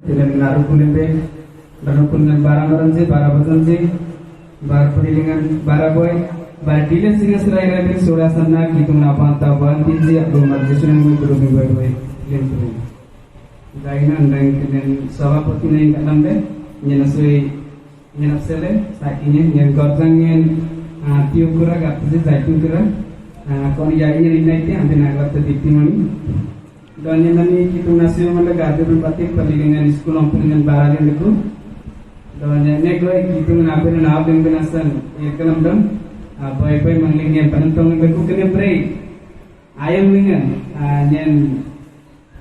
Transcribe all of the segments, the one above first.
Tilang naruh kulimbe, naruh kulingan barang orang sih, bara batan sih, bar pedilingan bara boy, bar dile singa serai rabi surah sana kitung napa taban tinji abdul marjis yang gue berubah boy, lihat tuh. Gainan dan kenen sahabat putih yang kat lambe, nyenasui nyenapsele, sakinya nyen gorjangin tiup kura kat sih zaitun kura, kon jadinya ini nanti naglat tertiti mani. Dan yang ini kita nasi mana gardu berbatik perlingan sekolah perlingan barang yang itu. Dan yang ini kita mengambil naap yang benasan ikan dong. Apa menglingin penentang yang itu kena beri ayam lingan. Yang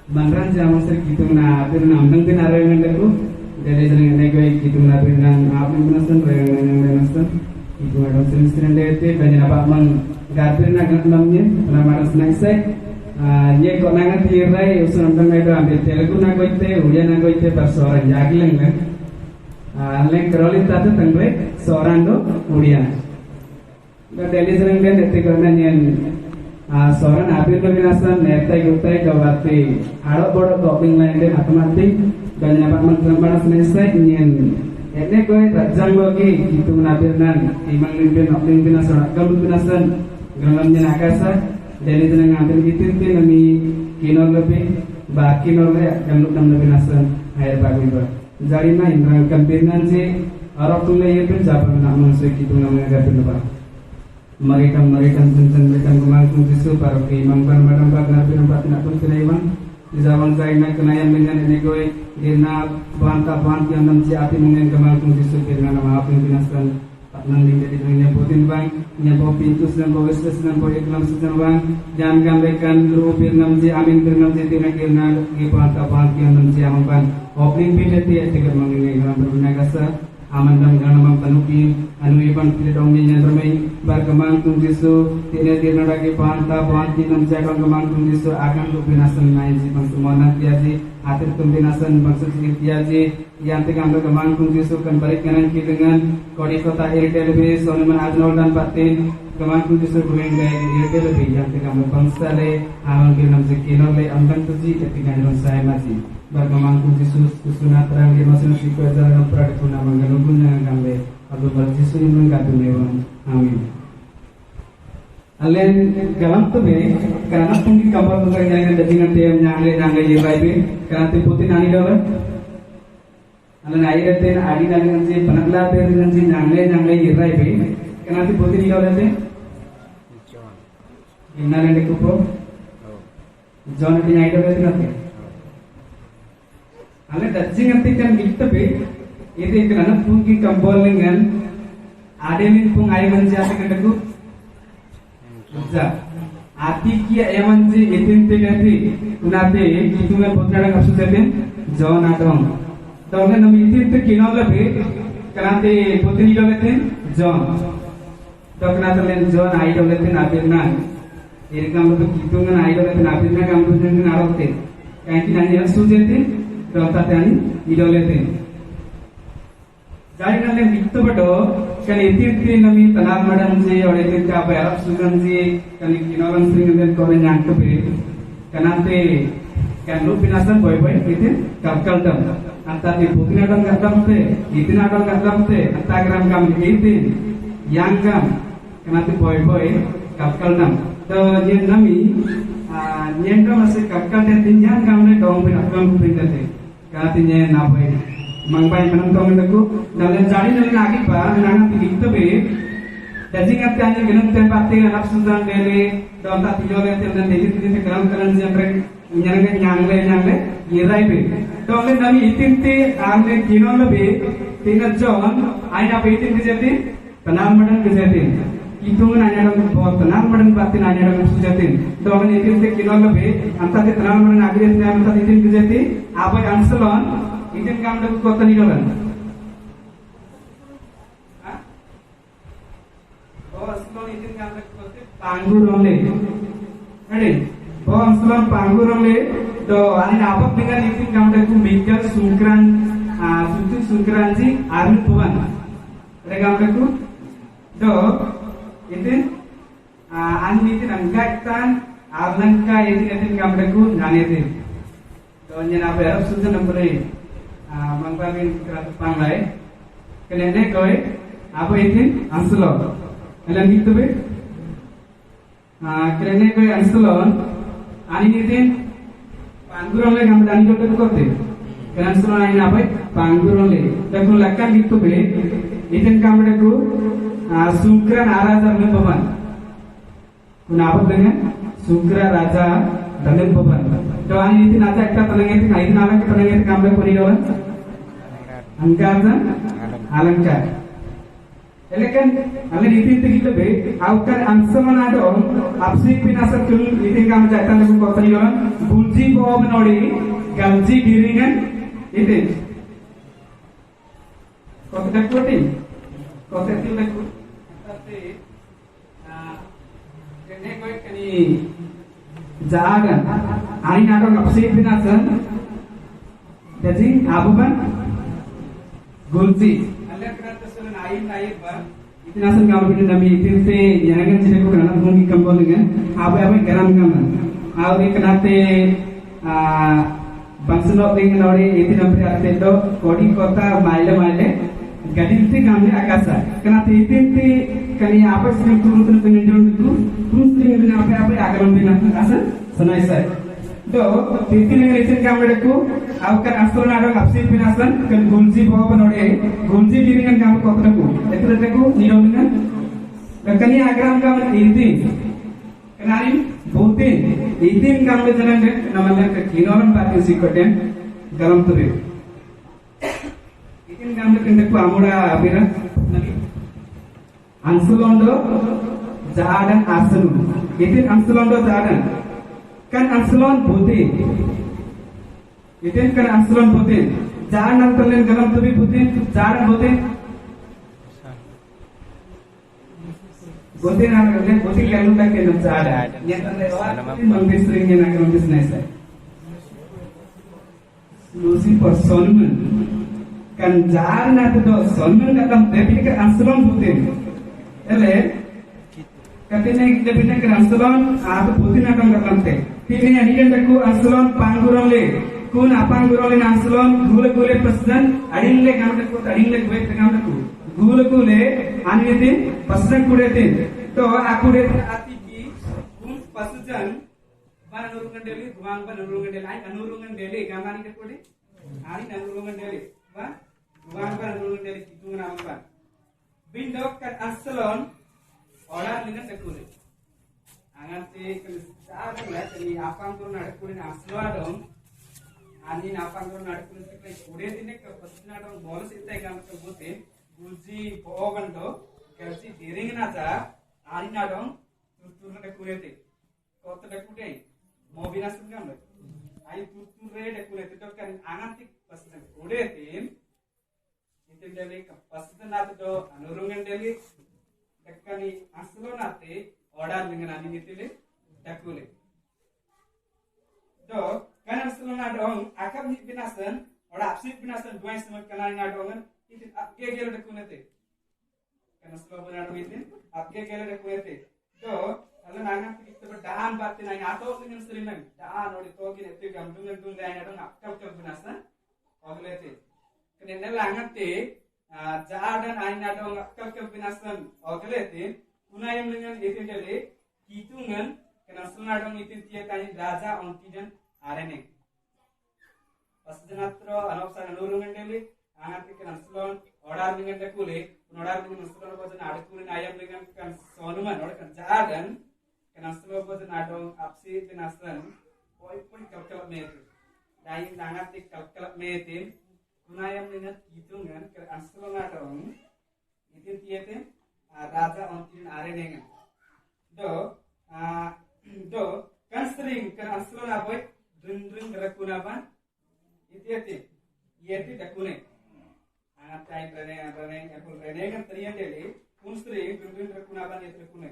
manran zaman ser kita mengambil nampang pun ada yang itu. Dari jalan ini kita mengambil naap yang benasan yang benasan. Itu ada sering deh dan yang apa mang gardu naga namanya nama senang ये को नांगा तीर रहा है उस number में तो हम तेलुगु ना कोई थे उड़िया ना कोई थे पर सोरन जागी लेंगे लेकिन करोली ताते तंगले सोरन दो उड़िया तो दिल्ली से लेंगे नेते करना ये सोरन आप ही लोग नासन नेता ही होता है कवाती आड़ो बड़ो कॉपिंग लाइंडे हतमाती गन्या पामन क्रमबाना स्नेसा ये कोई रज्जांग लोगी कितु नाबिरनान इमंग लिंबिन ऑपलिंग बिना सोरन कम बिना सन गंगम जन आकाशा dari itu ngambil gitu tuh nami kinol lebih bah kinol le gamuk lebih nasan air bagus itu jadi nah indra kampinan sih orang tuh le itu siapa nak masuk gitu namanya gak tuh pak mereka kemangkung tisu para imam kan madam pak nabi nampak nak pun kena imam di zaman saya nak kena yang dengan ini gue dina bantah yang namci api mungkin kemangkung tisu dengan nama api yang binasan nang jadi dengan nyapotin bang nyapo pintu dan bawa stres dan bawa iklam sedang bang jangan gambarkan rupir namji amin bernamji tina kirna gipat apa yang namji ampan opening bidya tiap tiga mengenai dalam berguna kasa aman dan gana mampunuki anu iban pilih dongnya nyermai berkembang tungjisu tina kirna lagi panta panti namji akan kembang tungjisu akan rupinasan naik si semua nanti aja atir pembinasan maksud tiaji yang tinggal kembang tungjisu kan balik kanan kiri dengan kodi kota Airtel lebih Soneman Ajnol dan Patin kembang tungjisu bueng dari Airtel lebih yang tinggal bangsa le amal kirim sekinol le amban tuji ketika dalam saya masih berkembang tungjisu kusuna terang di masing siku ajaran peradik pun nama galugunya kambe atau berjisu ini mengkatu lewan amin. Alen galam tu be karena pun kabar tu kerja dengan dengan tiap nyangge ye baik karena tu putih nani dolar. Alen air tu adi nani nganci penaklah tu nganci nyangge ye baik karena tu putih ni dolar tu. Inna nende kupo. John tu nyai dolar tu nanti. Alen dajing nganci kan gitu be itu karena pun kabar dengan ada ni pun air nganci apa kan tu. Ati kia eman ji itin tegati kunate kitunga potnada kapsu tetin John Adong tawne nami itin te kinol labe kanate potini doletin John doknate len John ai doletin apirna irikam to kitunga ai doletin apirna kampujen arote kanki nani sujetin doktate ani idoletin jadi nanti itu betul kan itu nami tanah madam je orang itu apa Arab sugan je kan kinolan sering dan korang yang kebiri kan nanti kan lu binasan boy itu kakal dam antara di putri adam kakam te itu adam kakam te antara gram kam itu yang kam kan nanti boy kakal dam to je nami nyenda masih kakal dan tinjang kam ne dong binakam kuping te kan nanti nye nabai mangpai menentang itu dalam cari dari lagi pak menangan tinggi itu be jadi ngerti aja genung tempat tinggal nafsu dan dele dalam tak tidur dan dele itu kelam siapa nyangle irai be dalam nami itin amne kino lebih tinggal John aina be itin kejati tenang madan kejati itu nanya dong bahwa tenang madan pasti nanya dong sujatin dalam itin kino lebih antara tenang madan akhirnya antara itin kejati apa yang selon itin kam dapat kota ni dolan. Oh, sebelum itin kam dapat kota Panggur ramle. Ada. Oh, sebelum Panggur ramle, do ani apa dengan itin kam dapat Mikal Sungkran, Sutu Sungkranji Arun Puan. Ada kam dapat do itin ani itin angkat tan Arlangka itin kam dapat nane itin. Do nyana apa Arab Sutu nomor mangpamin panglai kenene koi apa itin anslo elan gitu be kenene koi anslon ani itin pangguron le gam dani jote kote kan anslon ani apa pangguron le takun lakkan gitu be itin kamde ku sukran araja me baban kun apa dengan sukra raja danen baban to ani itin aja ekta tanang itin ai nama ke tanang itin kamde kori dolan angkatan alangkar elekan alle itin gitu be aukar anslon ado apsik pinasa kul itin kam jata lagu kori dolan bulji bo menori galji diringan itin kota dakuti kota itu lagu tapi kene koi kani jagan ani nato apsik pinasa jadi abuban gulji alle kerata sulan ayin ba itinasan kam bin nami itinse yangan jire ko kana mungi kambolinga abai abai garam gam auri kanate bangsuno ring nori itinam pri ate do kodi kota maile gadinti gamne akasa kanate itinti kani apa sing turun pengendron itu terus ring apa agaram bin akasa sanai sai do titin itin kamdeku aukar asrona ado apsi pinasan kan gulji bawa nori gulji diringan kam kotaku etureku nirominga kani agaram kam itin kenari bote itin kamde jalan namanya ke kinoran pati sikoten garam turi itin kamde kendeku amura apira nabi ansulondo jadan asanu itin ansulondo jadan kan anslon bote itin kan anslon bote jadan antalen garam turi bote jadan bote bote na kale bote kalu ta ke nam jaada yan tan lewa mangis ring na ke mangis naisa lucy for solomon kan jaar na to solomon ka tam te ke anslon bote ele katene lebine ke anslon aap bote na kam kam te tini adikan taku anslon panguron le kun apanguron le anslon gule pasdan adinle kam taku adinle gwe kam taku gule anite pasdan kudetin to akude ati ki kun pasdan banurungan deli guang banurungan deli ai anurungan deli gamani ke kode ani anurungan deli ba guang banurungan deli kitungan apa bindok kan anslon orar lingan takude angante kan saadala tani apanguron adkurin anslon ani apanguron adkurin ke kude dine ke pasdan adon bolos itai kam ke bote gulji bogando kelsi diringna ja ari nadong tutur de kurete kota de kude mobina sungam ai tutur re de kurete to kan angantik pasdan kudetin itin dele pasdan na to anurungan dele dekkani aslonate order lingan ani nitile dakule to kan aslona dong akab ni binasan oda apsit binasan duais semak kanani nadongan itin apke gelo de kunete kan aslo bana itin apke gelo de kunete to alla nanga tikte daan batte na ato lingan srinan daan odi to ki nette gamdungan dung dai nadong akkab kab binasa oglete kan enna langate jaadan ai nadong akkab kab binasan oglete kunayam lingan itin dele kitungan kan aslo nadong itin tie tani raja ontijan arene pasdanatro anopsa anurungan dele anati kan anslon order dengan dekule order dengan anslon bojan adkurin ayam dengan kan sonuman order kan jadan kan anslon bojan adong apsi binaslan poi kalkal mete dai nangati kalkal mete kunayam dengan hitungan kan anslon adong itin tiete raja ontin arenengan do kan string kan anslon aboy dring derakunaban itiete yeti dakune angatai rene apul rene kan terian dele kunstri dring derakunaban yeti dakune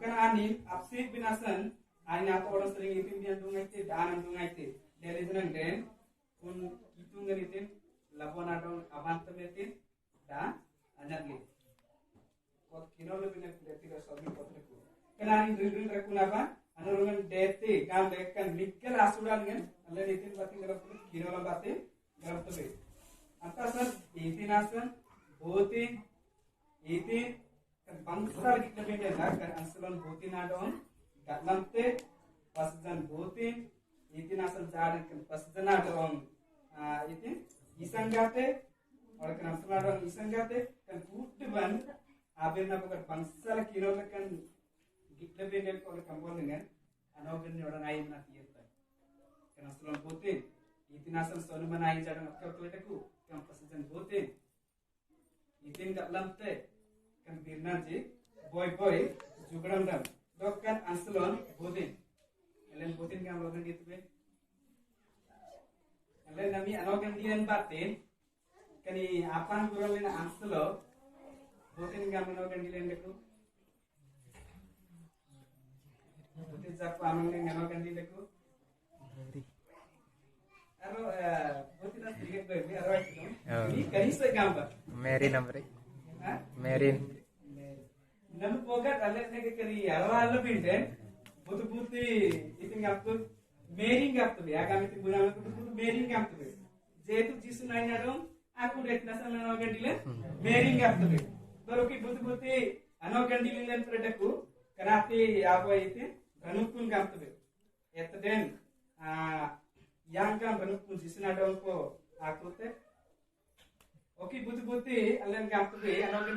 kan ani apsi binasan ani ato orang string itin dian dungaite danan dungaite dele jenang den kun itungan itin labona dong avantametin da anjatli kot kinolo bina kuleti ka sobi potreku kan ani dring derakunaban anurungan dete gam dekan mikkel asudan ngen alle itin batin garap kinolo bate garap tobe Atasan itinasan botin itin kan bangsar kita beda kan ansalon botin adon gatlamte pasjan botin itinasan jaran kan pasjan adon itin isangate और kan ansalon adon isangate kan utban abirna bukan bangsar kilo kan kita beda kalau kampung dengan anogen orang lain nanti itu kan ansalon botin itinasan sonu manai jaran akal tuetaku kan pasjan botin itin gatlamte kan birnaji boy jugadam dam dokkan ansalon botin elen botin kan logan gitu be elen nami anogan dian batin kani apan guralina ansalo botin kan anogan dilen deku botin jap amang anogan dileku aro botin as diget be aro ini kani se gamba Mary number Mary nam pogat alle ne kari arwalla binte butu buti itin gaptu mering gaptu be agami tin bunama butu butu mering gaptu be jetu jisu nai nadon aku det nasal anogan dile mering gaptu be baroki butu buti anogan dilen predaku kanati abo itin ganukun gaptu be etden yang kan ganukun jisu nadon ko akute oke buti allen gaptu be anogan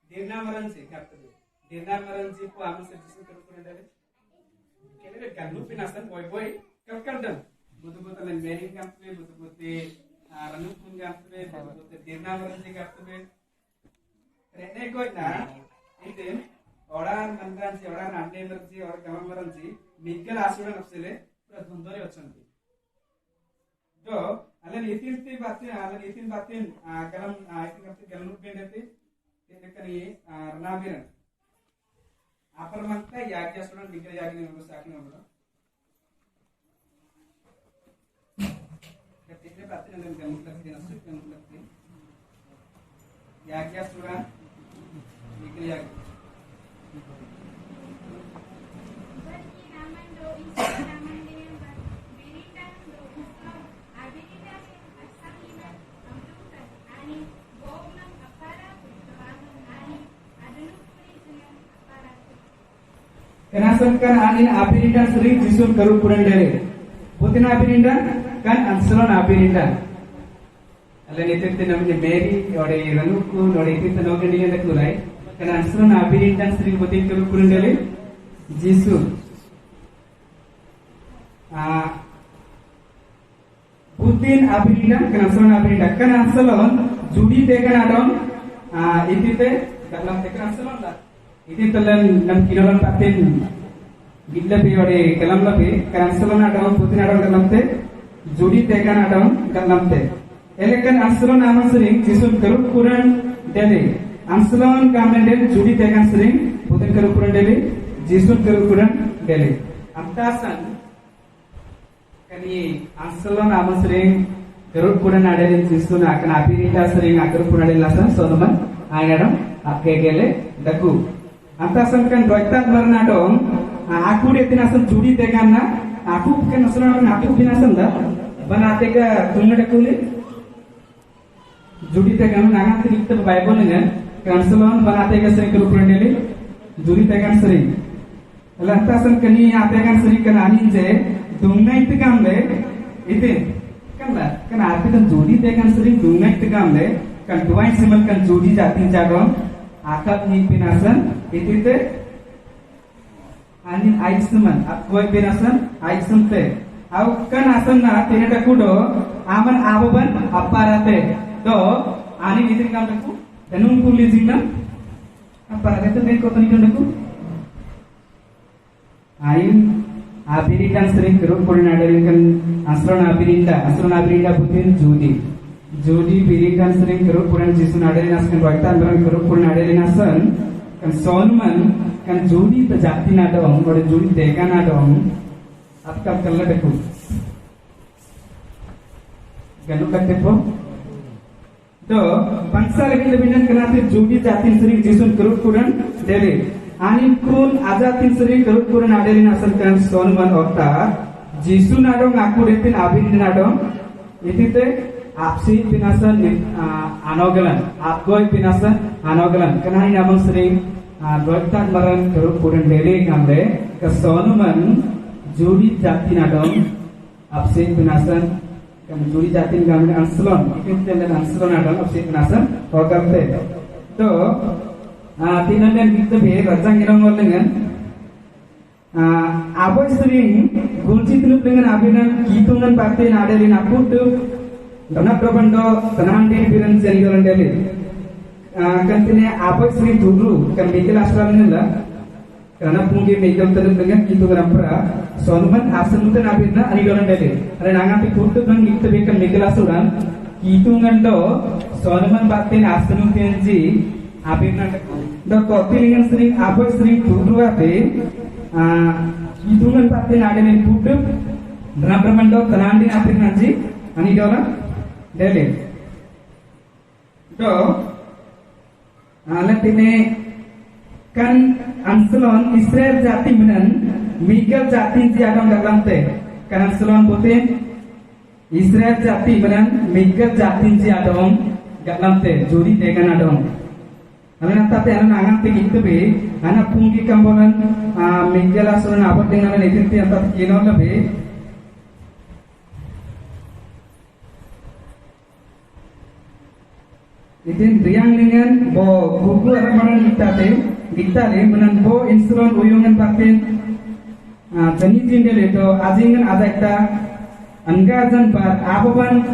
dirnamaran sih gaptu be dirnamaran sih po amu se jisu kurukun dale kele ganu pinasan boy kalkandam buti allen mering gaptu be buti ranukun gaptu be buti dirnamaran sih gaptu be rene koi na itin orang mandran sih orang andemer sih orang gamamaran sih miggal asuran apsele pradundore ochanti do allen itin batin galam itin kapti galam bendati ಇದಕ್ಕನಿ ರಣಾಬಿರನ್ ಅಪರಮಂತ ಯಾಕೆ ಸುರನ್ ಬಿಗ್ರ ಯಾಕೆ ನೀವು ಸಾಕಿನ ನೋಡು ಕತ್ತಿನೆ ಬಾತಿನ ನನ್ನ ಗಮನಕ್ಕೆ ಅಷ್ಟು ಗಮನಕ್ಕೆ ಯಾಕೆ ಸುರನ್ ಬಿಗ್ರ ಯಾಕೆ Kenasan kan anin apirindan sering jisun kerup kurang dari putin apirindan kan ansalon apirindan allen itu namanya Mary ore ranukun ore itu nogan dia nak mulai kan ansalon apirindan sering putin kerup kurang dari jisun putin apirindan kan ansalon judi tekan adon itu te dalam tekan ansalon lah itu telan 6 kiloan paten gilla pe ore kalam lape kansalon adam putin adam kalamte jodi tekan adam kalamte elekan ansalon aman sering jisun karup kuran dele ansalon kamenden jodi tekan sering putin karup kuran dele jisun karup kuran dele amtasan kani ansalon aman sering karup kuran adele jisun akan apirita sering akarup kuran dele lasan sonuman ayadam akegele daku antasan kan doitan bernadong aku dia tinasan judi tegan na aku kan nasan aku tinasan da banate ga tunga dakule judi tegan na ngat dikte bible ne kansalon banate ga sering kurupun dele judi tegan sering lantasan kani ate kan sering kan anin je dungai tegam le ite kan la kan ate kan judi tegan sering dungai tegam le kan duai simal kan judi jati jagong akap ni pinasan itu te anin aisman akoi pinasan aisam te au kan asan na tinata kudo aman ababan aparate do ani itin kam taku danung puli jinna aparate te ko tani kandaku ain abiritan sering kerup kurin adarin asron abirinda putin judi birikan sering kerup kurin jisun adarin askan roitan barang kerup kurin adarin asan kan sonman kan judi tajati nadong or judi tekan nadong apkap kalla deku ganu katepo to bangsa lagi lebih nan kenati judi jatin sering jisun kerup kurin dele anin kun ajatin sering kerup kurin adarin asan kan sonman okta jisun nadong aku detin abirin nadong itite apsi pinasan anogalan apgoi pinasan anogalan kanai namang sering doitan maran keruk puran dele kamre kesonuman juri jati nadom apsi pinasan kan juri jati kamre anslon itu tenda anslon nadom apsi pinasan hokamte to tinan dan kita be rajang irang dengan aboy sering gulci tuluk dengan abinan kitungan partai nadeli naputu dana probando tanahandi biran serigalan deli kantine aboy sering dulu kan mikil asralnya karena pungi mikil tuluk dengan kitungan ampra sonuman asanutan abina anigalan deli ada nangapi putu dan kita be kan mikil asran kitungan do sonuman partai asanutan ji abina do kotilingan sering aboy sering dulu ate hitungan partai nadenin putu dana brahmando tanandi apin nanti ani dola dele do alatine kan anslon Israel jati menan Mikal jati ji agam dalamte kan anslon putin Israel jati menan Mikal jati ji agam dalamte juri degan adom Alana tate alana angan te gitu be anak pungi kambolan Mikal asron abot dengan netinti antat kino labe itin riang dengan bo buku aramaran diktate menan bo insulon uyungan paten jani jindele to ajingan ajakta anggajan par ababan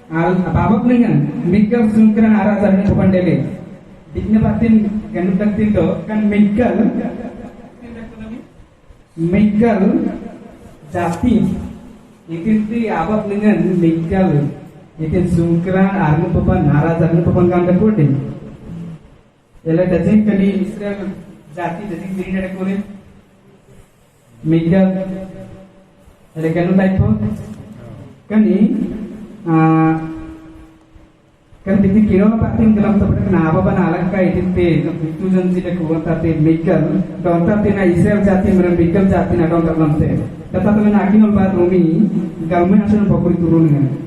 al babak dengan Mikal sungkran arajan popandele dikne patin ganut to kan Mikal jati itinti abak dengan Mikal itin sungkran arnu papan arajan papan kan recording ela dajin kali Israel jati dajin diri ada kore Mikal ela ganut po kani kan dikti kiro patin dalam tempat kenapa ban alang kai dikti itu janji dek kuota te Mikal donta te na Israel jati meran Mikal jati na donta dalam te tetapi men akin ol bat rumi galmen asan pokori turun dengan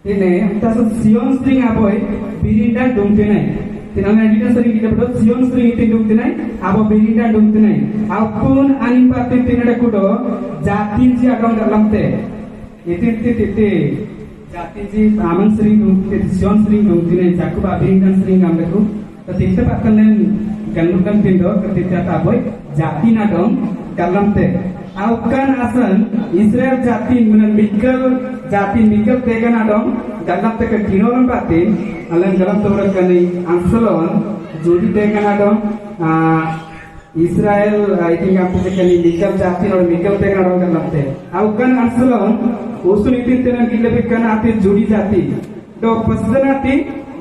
ini kita Sion string aboy birinda dumtinai tinang editor sering kita berot Sion string itu dumtinai abo birinda dumtinai apun anim patin tinada kudo jatin si agam dalam te itu jatin si aman string dumtinai Sion string dumtinai jakuba birinda string ambeku ketika pakanen gandukan tindo ketika aboy jatin agam dalam te aukan asan Israel jatin menan Mikal tegan adom dalam teka kinoran patin alam dalam torak kani ansalon jodi tegan adom Israel itu yang punya kani Mikal jatin or Mikal tegan adom dalam te aukan ansalon usun itu tenan kita bekan ati jodi jati do pasdan ati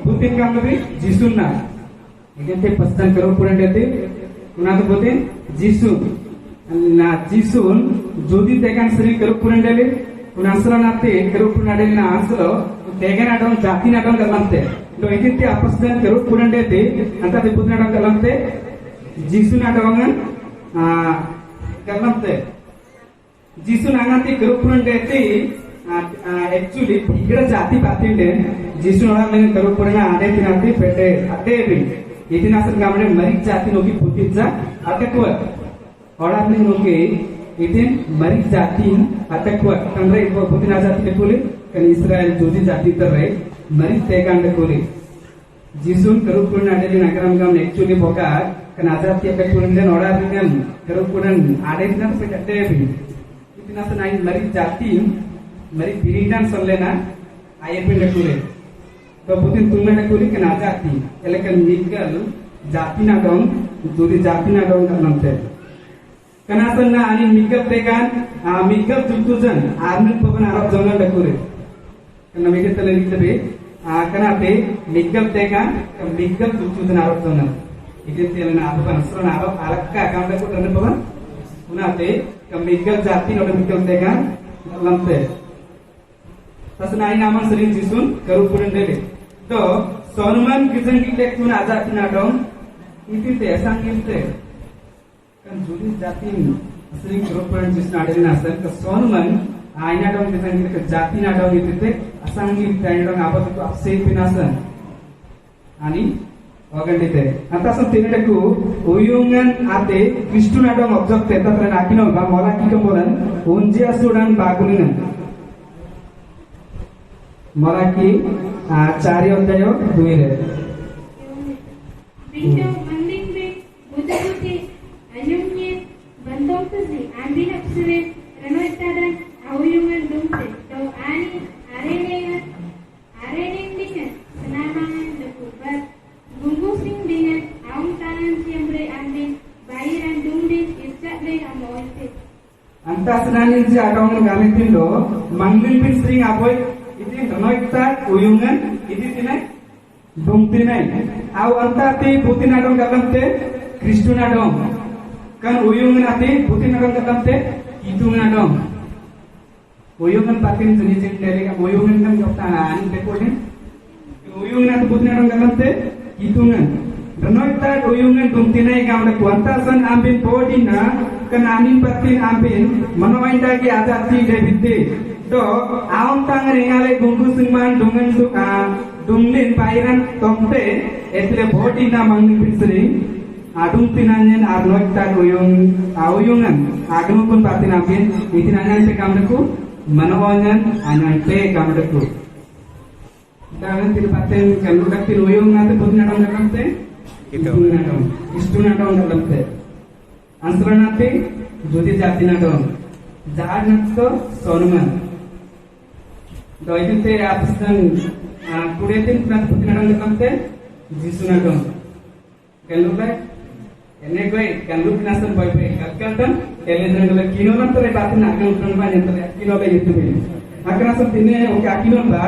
butin kam lebih jisunna ini te pasdan karo puran dete una to butin jisun na jisun jodi tegan seri karo puran dele Unasra nate keruk punadel na aslo tegan adon jati na adon galamte do itinti apasdan keruk punande te anta te putna adon galamte jisu na adongan galamte jisu na ngati keruk punande te actually ikra jati patinde jisu na lengan keruk punana ade tinati pete ade bi itina asar gamane marik jati noki putitja ate kuat orang ni noki itin marik jatin atau kuat kamre ibu butin ajati dekuli kan Israel jodi jati terre marik tegan dekuli jisun kerupun ada di nagaram gam actually boka kan ajati dekuli dan orang dengan kerupunan ada di nang pejat devi itin asa naik marik jatin marik birindan solena ayat pun dekuli to butin tunga dekuli kan ajati elekan Mikal जाति ना dong judi jati na dong nanti karena sana ani mikap tekan mikap jutujan armin papan Arab jangan dekure karena mikap terlebih lebih karena te mikap tekan mikap jutujan Arab jangan itu tiada apa kan seorang Arab alakka kamu dekure nanti papan Una te mikap jati na mikap tekan nanti tasnai nama sering jisun kerupunan dele to Sonuman kisan kita pun ada tina dong itu te asang itu kan judi jati sering kerupunan jisun ada di nasar ke sonuman aina dong kisan kita ke jati na dong itu te asang itu aina dong apa tu absei pinasan ani organ itu antasan tinedaku uyungan ate Kristu na dong objek te tapi nakino ba mola kikomolan unjia sudan baguningan Malaki 4 अध्याय 2 रे Bintang manding be buta-buti anyumnya bantong tuzi ambil apsure ranoi tadan auyungan dumte to ani areneng dengan senamangan dekubat bungkusing dengan aum tangan siambre ambil bayiran dumdin irjak le amoite Antasanan si adong gamitin do manglin bin sering apoy itu ranoi tak uyungan itu tinai dumtinai au antati putin adong galamte Kristun adong kan uyungan ati putin adong galamte idung adong uyungan patin jenis dari uyungan kan kaptaan dekoin uyungan ati putin adong galamte idungan ranoi tak uyungan dumtinai gamle kuantasan ambin podina kan anin patin ambin manoinda ki adati debitte to aum tang ringale gungu singman dungan su dumlin pairan tomte etle bodi na mangni pisri adung tinanyen arnoik ta uyungan agnu pun patin apin itinanyan te kamdeku manowanyan anyan te kamdeku tangan til patin kalu dakti uyungan te budna dong kamte istuna dong kamte ansranate jodi jatina dong jahanatto sonuman do itu te apistan kuretin pernah putin adang kamte jisuna dong kalu ba ene koi kalu pinasan boy boy kalkan elezen gala kino nan tore batin agam utang ba nentre kino ba itu be akan asam tine oke kino ba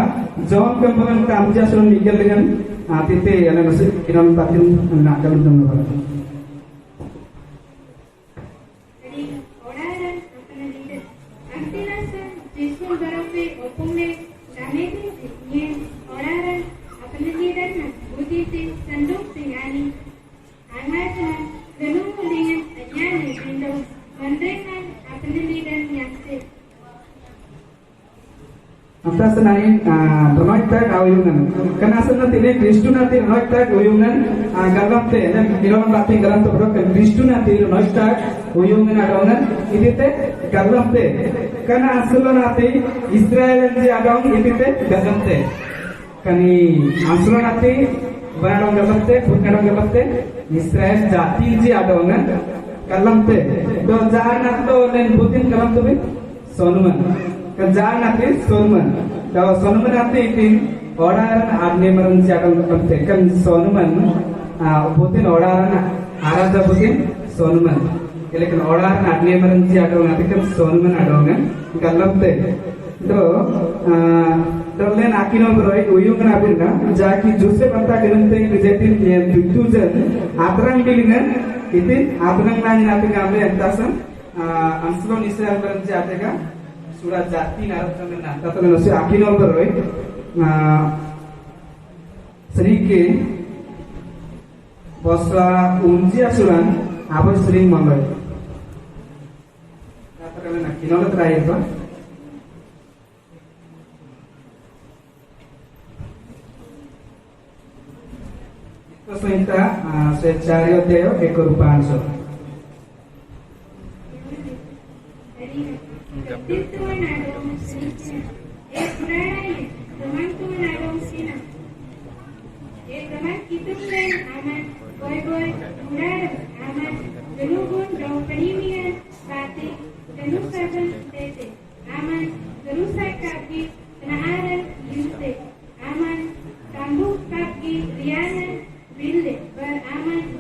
jom kambagan kamja son miguel dengan atite yana nasi kino batin agam utang ba Atas naik ranoi tak uyungan karena asal tine Kristu nanti ranoi tak uyungan galam te dan kiloan bati galam tu berok Kristu nanti ranoi tak uyungan adongan itu te galam te karena asal nanti Israel nanti adong itu te galam te kani asal nanti banadong galam te bukanadong galam te Israel jati ji adongan galam te do jahan nanti nen butin galam tu be sonuman kerjaan nanti sonuman, kalau sonuman nanti itu orang arne meron siapa kan sonuman, butin orang arada butin sonuman, kalau kan orang arne meron siapa nanti kan sonuman ada orang, kalau te, lain akino beroi uyungan abirna, jadi Joseph anta kenante kejetin yang tujuan, atrang bilingan, itu atrang nanya nanti ngambil entasan, Amslon Israel meron siapa kan? Surat jati naruh dengan tata nasi akinol beroi sedikit bosla unji asuran apa sering mambai tata dengan akinol terakhir ba itu sehingga secari odeo ekorupaan so Tituan adong sina, pranay, teman adong sina. Teman kitung len aman, boy murad aman, gelugun dong penimian batik, gelu saban tete, aman, gelu kaki, kenaaran yute, aman, tambuk kaki rianan bilde, beraman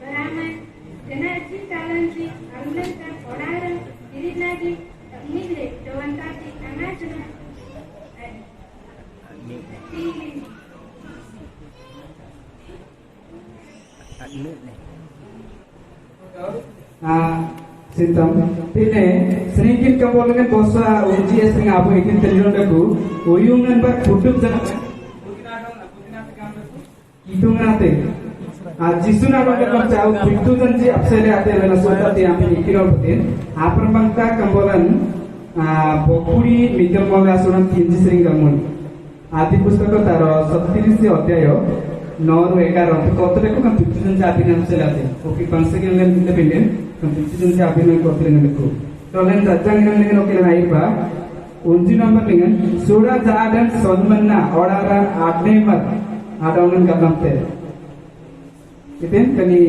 beraman generasi talanci alunta oraran dirinagi nile dawantati anajana Sintam, ini sedikit kemungkinan bosa uji sering apa itu terjadi uyungan ber kutub jangan itu ngerti. Jisu nama kita jauh itu janji absele ate lena suatu tiang ini kira betul. Apa bangka kemungkinan bokuri mikir mau asuran tinji sering kamun. Adi pusaka taro 37 अध्याय 9 11 कत देखो kan 50 जन से अभिनय से लाते okay बंसे के लिए independent kan 50 जन से अभिनय करते हैं देखो तो लेन जज्जांग लेन ओके ना आइबा 29 नंबर लेन सुड़ा जादन सन्मन्ना ओडारान आडनेमर आडाउनन गलमते इतेन कनी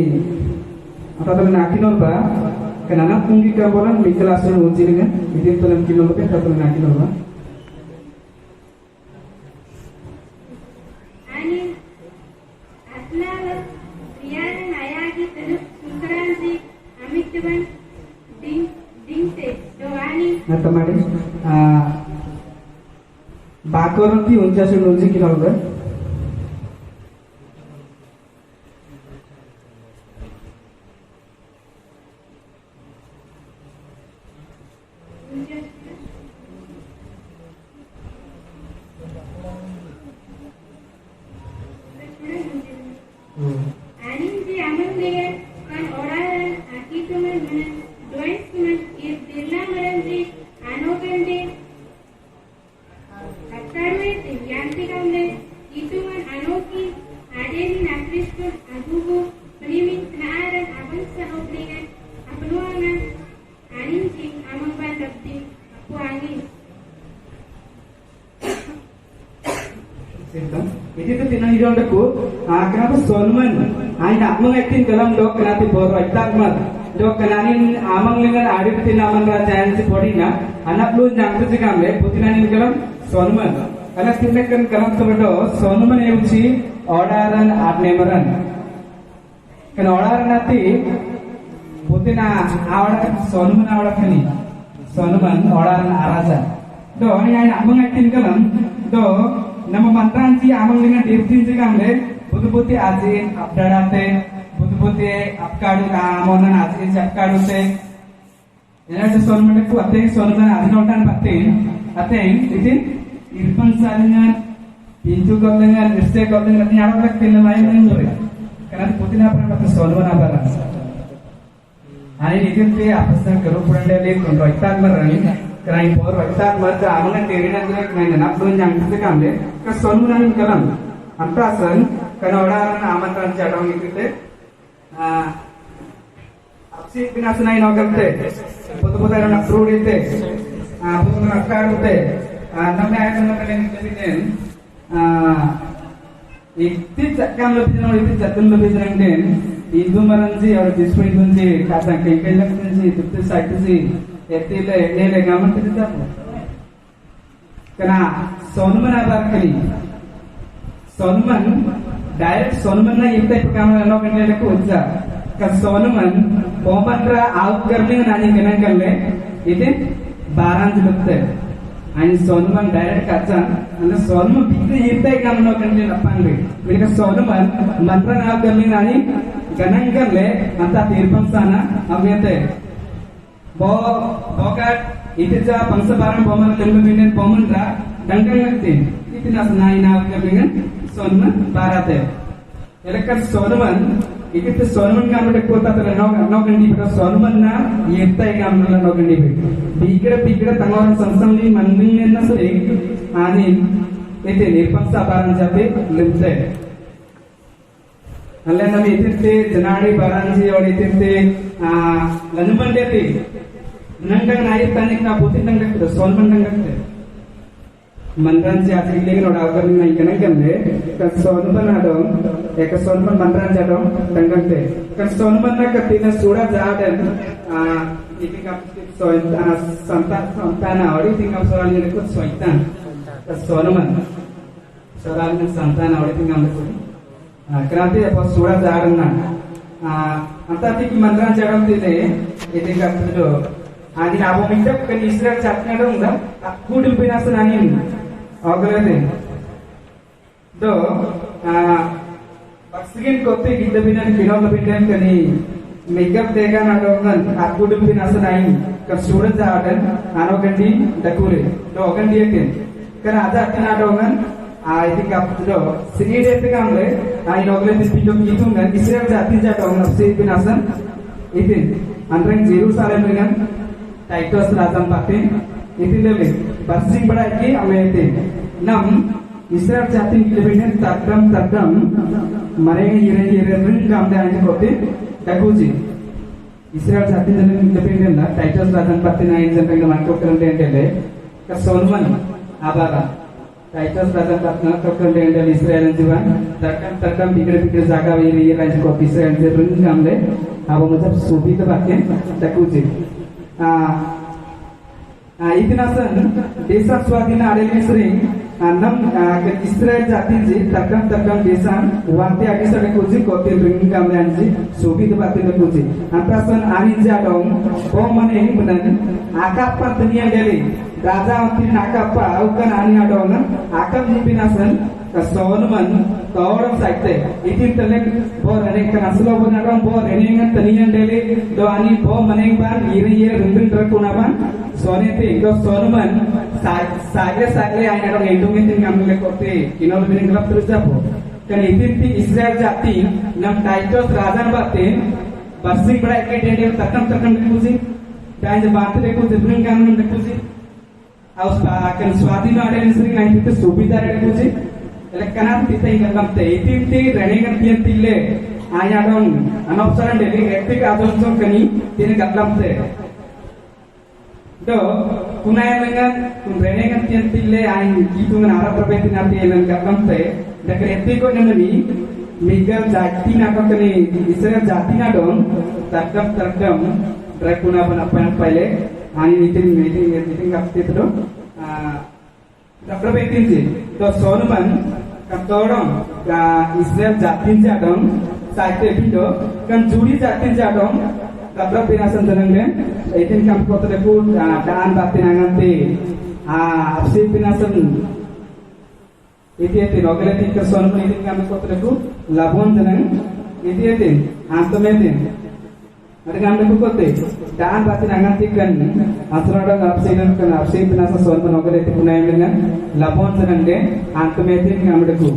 आता तो नाकिनोल बा kenana pungi ka bolan mikelasun uji dengan itin tulen kinol ke ka tulen nakinol ba teman bakoran ti unja se nunji ki nalga Itu tina hidung deku, kenapa Solomon? Aina amang acting dalam dok kenapa baru itak mat, dok kenanin amang lengan adit tina amang raja yang si body na, anak lu jang tu si kamle, putinanin dalam Solomon. Karena tina kan dalam kemudo Solomon yang uci orderan adnemeran, kan orderan nanti putina awak Solomon awak ni, Solomon orderan araja. Dok ni aina amang acting dalam dok nama mantan si amang dengan dirtin si kamle butuh-butuh azin abdarate butuh-butuh apkadu kamonan azin si apkadu se yana tu Solomon ku ate Solomon adinotan patin ate itin irfan salingan pintu golongan irse golongan ni ada lek film lain ni boleh karena putina pernah kata Solomon abara ani itin te apasan karo puranda le kontroitan merani kerain por waktu mereka amangan terinan jelek main nak belum yang kita kamle ke Solomon kalam antasan karena orang amankan jadong itu te apsi binasanai nogamte betul-betul nak prud itu betul nak kar itu namanya ayat nama kalian presiden itu cakap lebih nol itu jatuh lebih sering den itu maranji atau display tunji kata kekailan tunji itu site tunji Etile nele gaman kita tu. Karena Solomon apa kali? Solomon direct Solomon na itu perkara nak kena leku ujar. Kan Solomon pemandra out kerling nani kena kerle itu baran jelute. Ani Solomon direct kaca. Anda Solomon pikir itu kamu nak kena lapan le. Mereka Solomon mandra out kerling nani kena kerle anta tirpang sana abiyate. Bogat itu je bangsa barang boman lembu binen boman ra dangkang ngerti itu nasenai nak dengan Solomon barate. Elekat Solomon itu tu Solomon kamu dekota terkenal di pada Solomon na yaitu kamu nak di pikir tanggaran samsam ni mandingnya nasri anin itu nirpangsa barang jati lembu. Allah nabi itu jenari barang si orang itu lanuman deti nanggang naik tanik na putih nanggang itu Solomon nanggang itu mandran si asli lagi orang agar naik nanggang deh kan Solomon adong ke Solomon mandran jadong nanggang deh kan Solomon nak ketina surah jaden itu kap santana orang itu kap soal ni lekut soitan Solomon soal ni santana orang itu kap lekut kenapa ya pas surah jaden na Antara ti mantra jarum tile itu kapro ani abo minta kan Israel chatnya dong dah kudul binasan ani oglete do Oksigen kote kita binan kinol binan kani makeup tega na dongan kudul binasan ani kan surat jadan ano gandi dakure do gandi eken kan ada tina dongan itu kapro sini deh pegamle ani oglete pinjam itu kan Israel jati jadong nafsi binasan itu antara Jerusalem dengan Titus Razam Patin itu lebih basing berarti amete nam Israel jati independen takram mereka ring kam dan kote dakuji Israel jati independen lah Titus Razam Patin aja sampai ke marco kerende dele ke Solomon abara Titus Razam Patin ke kerende dele Israel juga takram pikir jaga ini aja kote Israel ring kam deh abo macam subi tu pakai dakuji इतना सन देशा स्वाधीना आलेली सरी नम इस्रायल जाती जी तकम देशा वांते आगे सगळे कुजी कोते ring कामयांची सोबीत बातें कुजी आता सन आणि जाडों ओ मने हिमनन आकाप्पा दुनिया गेली राजा अंती नाकाप्पा अवकन आणि आडों आकम जिपिनासन Solomon tawar sakte itin telek bor anek kan aslo bonadong bor enengan tanian dele do ani bo maneng ban iri rumbin terkuna ban sonete do Solomon sagle ayna dong endung itin ngamle kote kinol bining klap terus japo kan itin ti Israel jati nam Titus rajan batin basing bra ke dele takam kuzi dan jabate ko zibring kan kuzi aus kan swadina ade sri ngai ti subida ade kuzi Elekanat kita ingat lamte, itu renengan tiang tile, ayah dong, anopsaran deli, etik adon kani, tiang gat lamte. Do, kunai dengan renengan tiang tile, ayah itu dengan arah perbedaan nanti yang gat lamte, dekat etik kau namani, Miguel jati nak kani, Israel jati nak dong, terkam, rekuna apa yang pile, ayah itu gat itu dong, perbedaan sih, do Solomon Kaptorong ka Israel jatin jadong saite bido kan juri jatin jadong kapra pinasan janangde itin kam kotre ku daan batin angante apsi pinasan iti nogale tin ka son itin kam kotre ku labon janang iti antometin ada kam ku kote daan batin angante kan asradang apsi pinasan son nogale tin punai dengan labon janangde antometin ngamdeku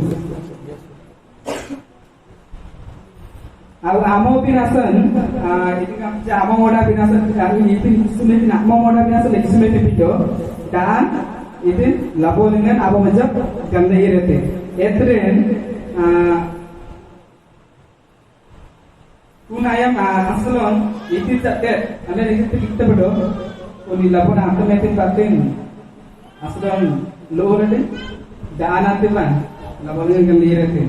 Al amo binasan itu kan amo moda binasan kali itu semedi amo moda binasan itu semedi video dan itu labon dengan abo macam ganda irete etren kunayam asalon itu tak ada itu kita bedo kuni labon antometin batin asalon lower deh dan nanti man labon dengan ganda irete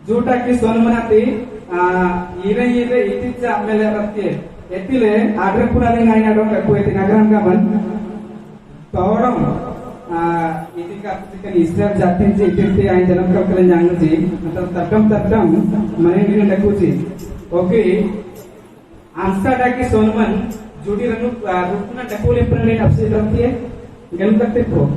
जोटा की सोनमनाती इरे इतिचा मेले रत्ते एतिले Audrey पुराले नाई नाडों रखो एति नगरम का बन तोड़ों इति का चिकन इस्राएल जातिन से इतिते आइन जन्म का कलें जांग जी मतलब तकम मने निकल रखो जी ओके आंसर डाकी सोनमन जोड़ी रनु रुकना डकोले पनले अपसे रखती है गलत करते को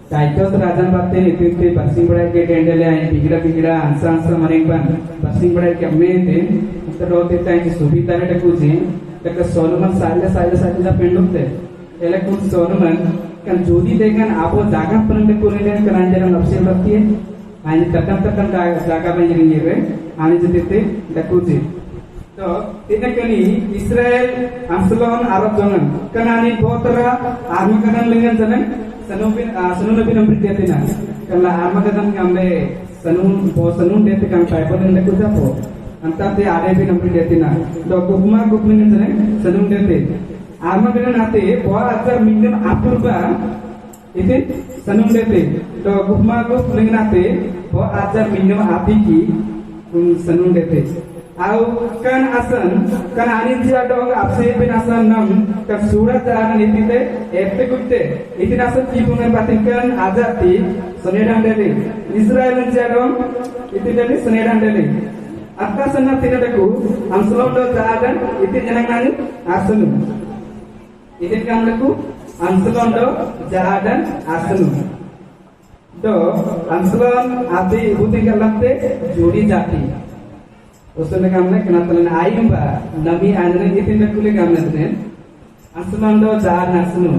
Titus rajan batin itu basing berai ke dendele ay bigira ansa maring ban basing berai ke mete terus itu ay subita ne takuji tak Solomon saja pendukte elekun Solomon kan jodi dengan abo jaga penende kulian keranjaran nafsi bakti ay takam jaga banjir ngire ani jete takuji तो इतने कनी इस्राएल अंसलोन अरब जनन कनानी बोतरा army कदन लेंगन जनन सनुनबिन number देते ना कला army कदन कामले सनुन देते काम पाइपर ने कुछ आपो अंतर ते आरे भी नंबर देते ना तो गुपलिंगन जनन सनुन देते आर्मी कदन आते बहुत अच्छा मिनिमम अपूर्वा इतने सनुन देते तो गुपलिंगन आते बहुत अच्छा मिनिमम आपी की सनुन देते au kan asan kan anin sia dong apse bin asan nam kan surat jalan itite ette kutte itin asan kibungan batinkan azati senedang deli Israel sia dong itite deli senedang deli atasana tinadaku amsalom do jalan itin janang nani asanu itin kamlaku amsalom do jalan asanu do amsalom abi butingan lamte jodi jati उसने काम ने कना तलन आयम बा नबी आने इतने कुले काम ने तने असलन दो जार नसनु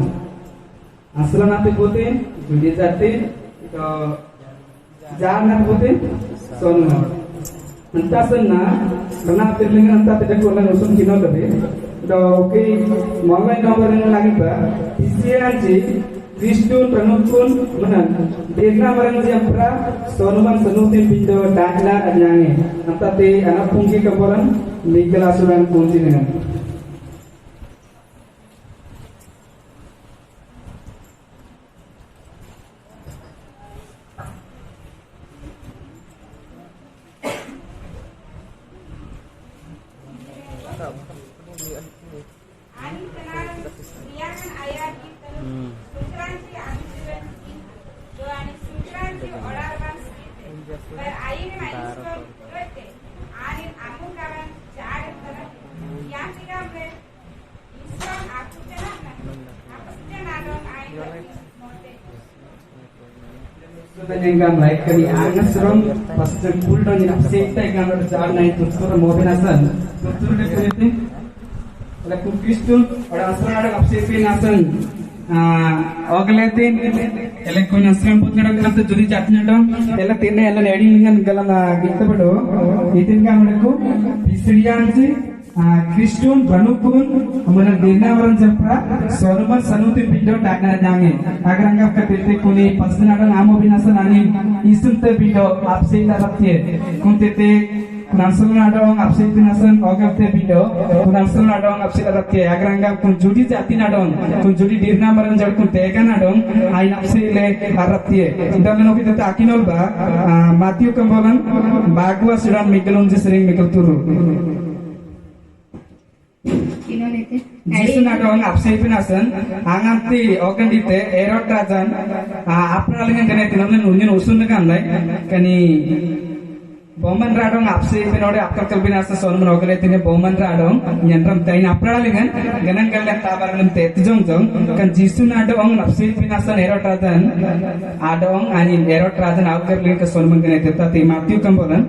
असलन आते बोते जुड़ी जाते तो जार न बोते सोनु अंता सन्ना कना तिरलिंग अंता ते कोला नसुन किनो तबे तो ओके मोबाइल नंबर ने लगी बा इसियांची Kristun Ranukun menan Dena marang siapra Sonuman senutin pindo Dahla anyange Nanti anak pungki keporan Legal asuran kunci dengan Dengan baik kali angas serong pas terkumpul dan tidak sekta yang ada jalan naik tutur mobil asan tutur dekorasi oleh Kristun orang asal ada kapsipi nasan ogletin elekon asram putera kanto judi jatnya dong ela tine ela nedi dengan galang gitu bedo itin kamu pisirian sih Kristun Ranukun mana dena orang japra Sonuman sanuti video takna jange agar anggap ketete kuni pasna ada amo binasan ani isunte video apse tarapte kuntete kunansan ada orang apse binasan ogapte video kunansan ada orang apse tarapte agar anggap kun judi jati nadong kun judi dirna maran jar kun tega nadong ai apse le harapte dan nopi tete akinol ba Matthew kambolan bagwa siran mikelun sering mikel turu जिसुना डोंग आपसे पिनासन आंगंती ओगन दीते एरोट राजन आपरा लिंगन कने तिनमने नुन्यन उसून कामलाई कनी बोमन राडोंग आपसे पिनोडे आपकर कल्पिनास सोनमन ओगले तिने बोमन राडोंग यंत्रम तैन आपरा लिंगन गनन गल्ले ताबारलन ते तिजोंग जोंग कन जिसुना डोंग आपसे पिनासन एरोट राजन आडोंग आनी एरोट राजन आपकर लिंगन सोनमन कने तेता ते मात्यु कंबोलन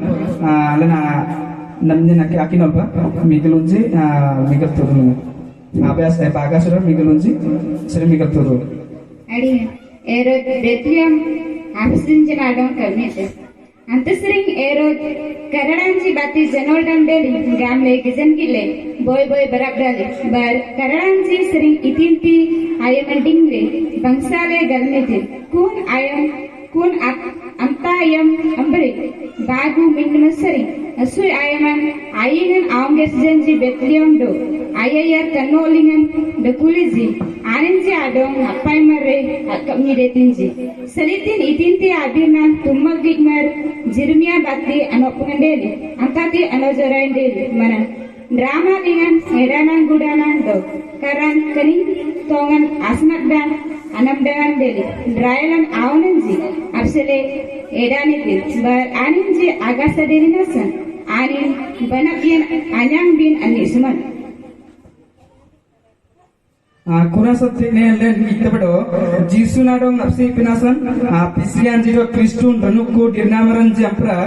लना namanya nak akin apa migelunji migel turun abas bagas sudah migelunji sering migel turun adi erod Bethlehem absin jenadong kami itu ante sering erod kararanji bati janordam deli gamle kisan kile boy barab dali bar kararanji sering itinti ayam dingre bangsale galmete kun amta ayam ambri bagu minna sering asui ayaman ayengan aunges janji Bethlehem do ayayar kanolingan de kulizi aninji adong appai marre akami detinji salitin itinti abirna tummagigmar Jeremia batti anopungandeli antati anojoraindeli mana drama lingan edanan gudanan do karan kani tongan asnak dan anam dengan deli drayalan aunanji absele edanitin bar aninji agasa delinasan anin banakian anyang bin anisman kurasa tine len itebado jisu nadong apsi pinasan pisian jiro Kristun Ranuku dirnamaran jampra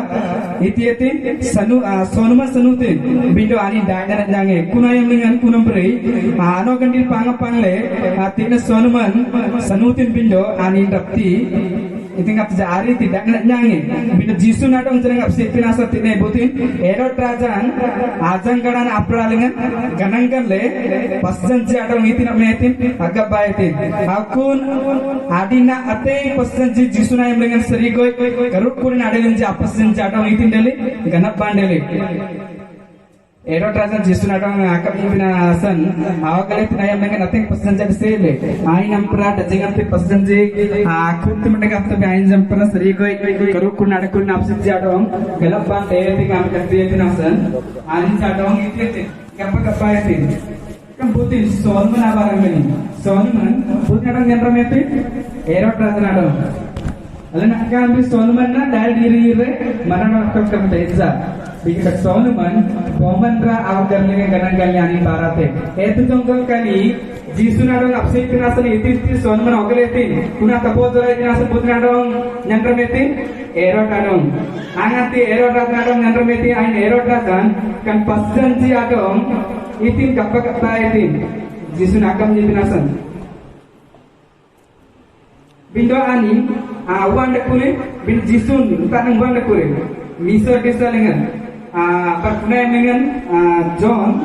itiete sanu sonuma sanutin bindo ani dagana jange kunayam lingan kunampre ano gandil pangapangle tina sonuman sanutin bindo ani dapti itingap jari tidak nyanyi bindo jisu nadong jeneng apsi pinasa tine butin erot rajan ajang kadan apralingan ganangkan le pasjan jadong itina metin agak baitin akun adina ate pasjan jisu na imlengan serigoy karuk kurin adelin ja pasjan jadong itin dele ganap bandele Erot rasa jisun adong akap ibina asan awakale tinayam dengan nating pasan jadi sele ain ampra dajengan te pasan je akut mendak apta ain jampra seri koi karu kun adakun napsit jadong galapan te kam katri pinasan ain jadong ite kappa ite kam putin solman abarang meni solman putin adong nyanra mete erot rasa adong alana kam bi solman na dal diri re manana akap kam teza बिकट सोनुमन पोमनरा आवकर लेके गणन कल्याणी बाराते एतु जंगल कली जीसुनाडों अपसे पिनासन इति सोनुमन ओगलेती कुना तपोजरा पिनासन पुतनाडों नंद्रमेती एरोटाडों आंगती एरोटाडों नंद्रमेती आइन एरोटाडन kan pasjanji adong itin kappa itin jisun akam ji pinasan bindo ani awan dekule bin jisun tanang wan dekule misor kesalengan perpunai dengan John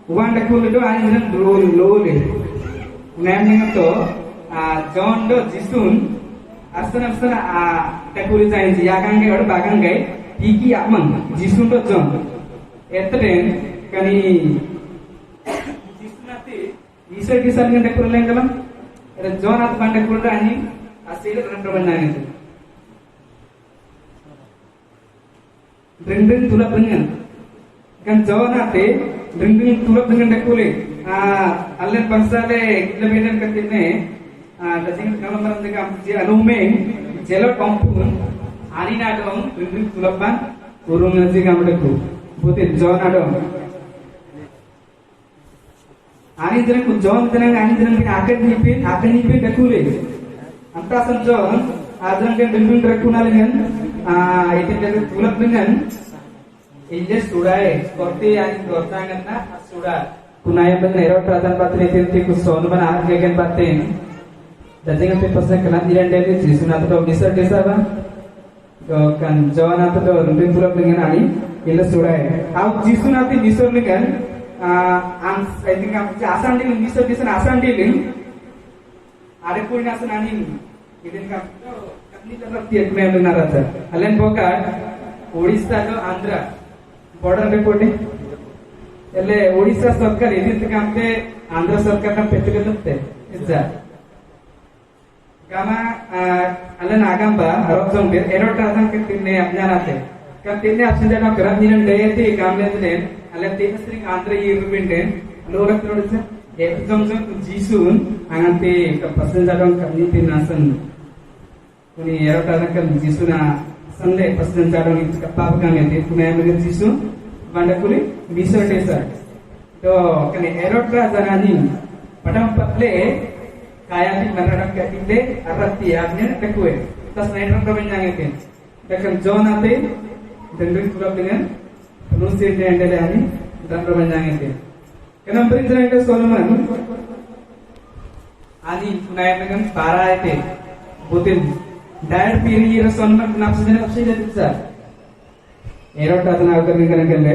wan dekul itu anjing lole namanya to John do jisun asana dekul janji akan ke orang bagang gay iki amang jisun do John etren kani jisun ati misor kesalengan dekul lengalam John at wan dekul anjing asal terang itu Dendeng tulap dengan kan jawanate dendeng tulap dengan dekule allen bangsale kilometer katine dajing kalau maram deka je anume jelo kompun ani na dong dendeng tulap ban urung naji kam deku bote jawana dong ani jeng ani jeng bin akan nipe dekule anta sanjon ajang kan dendeng dekuna lengan itu dari tulap dengan ini sudah seperti yang dortangan na sudah kunaya dengan erot ratan batin itu kuson mana agen batin dan jangan terpaksa kena diran dari jisun atau bisa desa bang kan jawan atau dendeng tulap dengan ani ini sudah jisun atau bisa dengan I think asan diling bisa asan diling ada pun asan ani ini kan ini terhadap tiap memang narasi. Alen bokat Odisha do Andhra border report ni. Ele Odisha सरकार ini terkampe Andhra सरकार na petugas te. Isja. Kama alen agamba Arab zone erot asan ke tinne apna te. Kan tinne option jana keram niran daya te kamle te alen tinne string Andhra yirubinde. Lorak terus zone jisun angante pasen jadong kami tinasan. Kuni erot akan jisuna sande pasden jadong itu kapapkan itu kunai mereka jisu banda kuli bisa desa to kani erot janani padam patle kaya di manarak katinde arati agnya tekue tas naidron domenang itu dekan jonate dendeng tulap dengan nusir dendele ani dan domenang itu kenapa berinjang itu Solomon ani kunai dengan para itu butin Dayar piri resonman nafsu jadi besar. Erot atau nak kerja kerja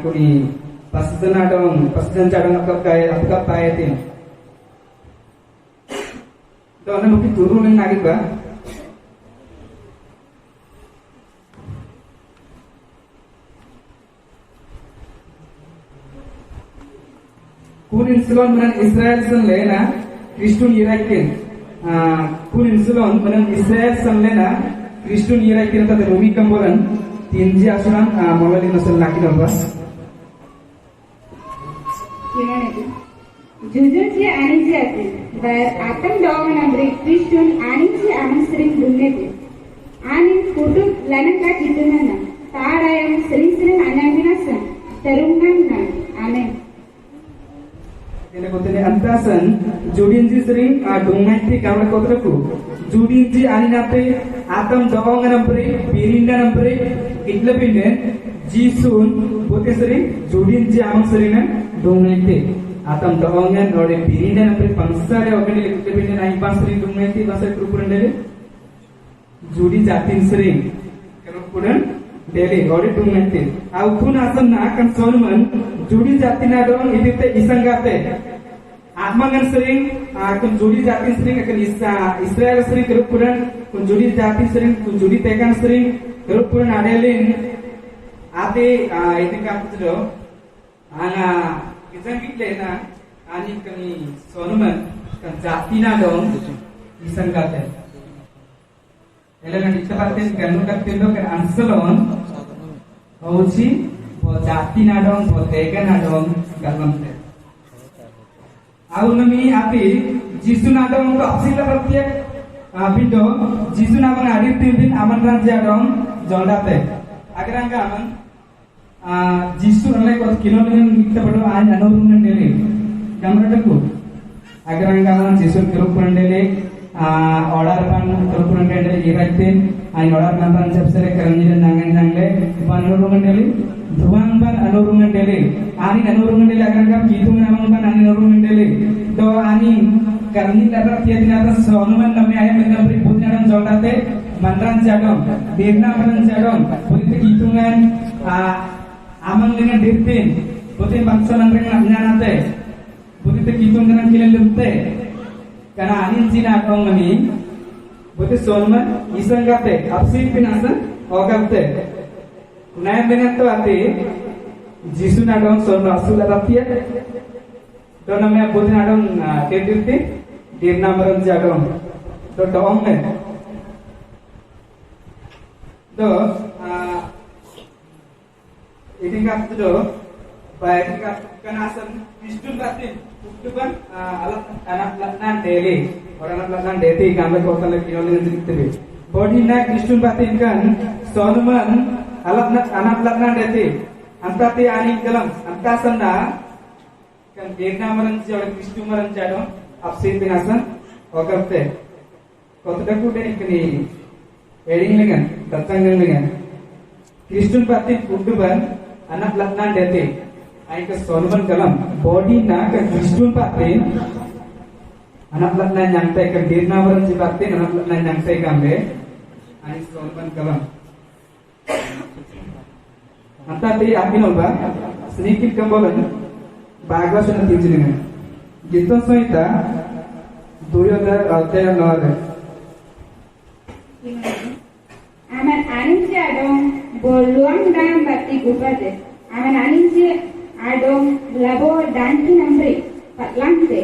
kuni pasien cadang apa kaya tin. Tu anda mungkin turun lagi ba. Kunin Silon menan Israel sen lena Kristun Irakin. Kunin Silon menan Israel sen lena Kristun Irakin tadi Rumi Kamboran tinji asuran Mauladi Nasr laki apa? Gimana itu? Jujur sih ani sih aku. Akan doang nambri Kristun ani sih aman sering dunia tu. Ani kudu lana kat itu nana. Tada yang sering anak binasa terungan nana aneh. Ini kotanya antasan Judinji sering dongmati kamar kotraku. Judinji ani nate atam doang nambri pirinda nambri itla pinde jisun bote sering Judinji amang sering dongmati. Atam doangan orde pirinda nambri pangsare ogani itla pinde nahi pangsari dongmati bahasa kerupuran dele. Judi jatin sering kerupuran dele orde dongmati. Au kun asan na akan Solomon Judi jatina doang itite isangate. Atmangan sering kun Judi jatin sering akan Israel sering kerupuran kun Judi jatin sering kun Judi tekan sering kerupuran adelin ate itu kaputro ana kisah kita na ani kami sonuman kan jatina dong isang kate elang kita paten kanu kaptendo kan ansalon hauci bo jatina dong bo tegan dong galamte aunami ate jisu na dong to apsila pratiek bindo jisu na bang adir tin aman ranja dong jondate agar angka aman jisu oleh kot kilo dengan kita perlu an anurungan dele gambar teku agar angka aman jisu kerupunan dele order pan kerupunan dele iratin ain order nampan sebesar keranjiran nangan nangle pan anurungan dele duang pan anurungan dele ani anurungan dele agar angka kitung namang pan ani anurungan dele do ani karni dapat tiada atas sonuman namanya ayam dengan berikutnya dan jondate mantan jadong, dirna mantan jadong, begitu hitungan aman dengan dirtin, begitu bangsa dengan nyanate, begitu hitung dengan kilen lemte, karena anin cina dong ini, begitu sonuman iseng kate, absi pinasan, ogate, naik dengan tu ati, jisu nadong sonuman asul adaptia, do namanya begitu nadong dirtin, dirna mantan jadong, do dong ne. Do ini kat tu baik kat kenasan Kristen batin ukuban anak latnan deli orang anak latnan deti kami kota lagi orang yang sedikit body na Kristen batin kan sonuman anak latnan deti antati ani dalam antasan na kan dirna maran jauh Kristen maran jauh absin binasan ogapte kota daku deh kini wedding lengan, datang lengan. Kristen patin kuduban anak latnan dete. Aing ke sonuman kalam body na ke Kristen patin anak latnan nyangte ke dirna waran patin anak latnan nyangte kambe. Aing sonuman kalam. Anta ti akin olba sedikit kambolan baga sunan tinjingan. Gitu soita 2013 aman aninci adong boluang dam bati gupate aman aninci adong labo danti nambre patlangte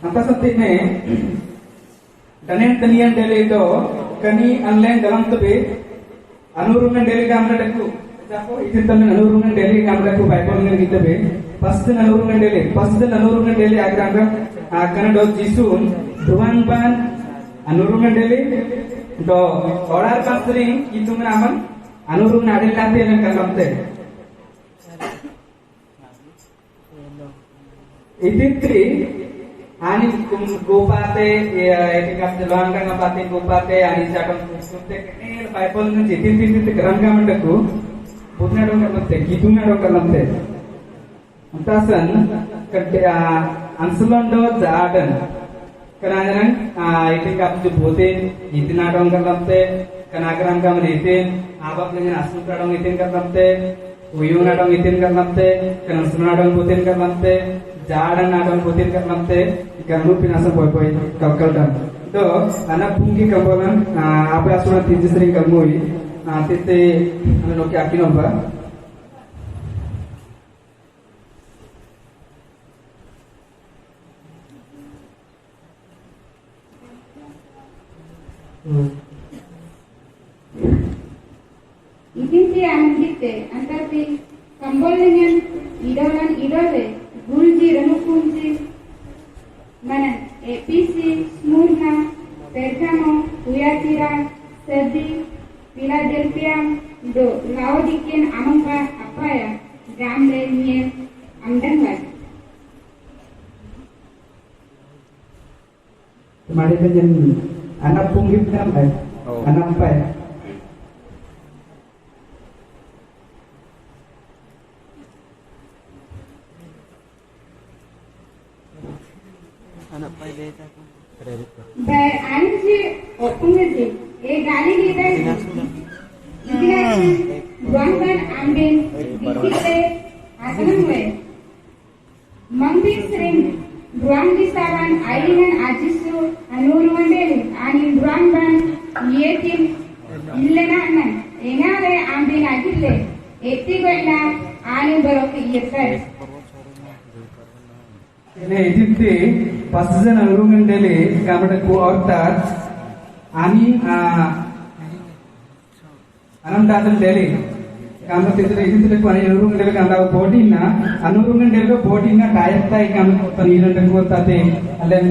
apa seperti danen tanian dele itu kani online dalam tebe anurungan dele kamera deku japo itu temen anurungan dele kamera deku bible dengan kita be pasti anurungan dele agar karena do jisun duan ban anurungan dele do order pastring itu menaman anurungan adil nanti yang kalamte itu ani gopate ya etikap jalan kan ngapate gopate ani jadon sunte kenil bible nang jitin kerangga mendeku putna dong kalamte gituna dong kalamte antasan kerja ansulan do jadan kenajan etikap jebote jitina dong kalamte kenagram kam itin abak dengan asupra dong itin kalamte uyuna dong itin kalamte kenasuna dong putin kalamte jadan adon putin kalamte kamu pinasa boy kalkal dan do anak pungki kambolan apa asuna tinji sering kamui tete anu ki akin oba Ikinci anggite antati kambol dengan idole gulji ranukunji mana APC Smurna Pergamo Tuyatira Sardi Philadelphia do Laodikian Amangka Apaya Gamle Nye Amdanwad kemarin kan anak punggit kan anak apa ya anak pai kredit by anji opungaji e gali kita Guangban ambin dikite asanamwe mambik sering Guang disawan ainan ajisu anuru mandeli ani Guang yetim illena nan engale ambina kille etti goina ani baroki yetai ini itu pasien alurungan dele kamera ku ortat ani anam dalam dele kamera itu ku ani alurungan dele kamera body na alurungan dele body na diet tai kamera paniran dan ku tate alen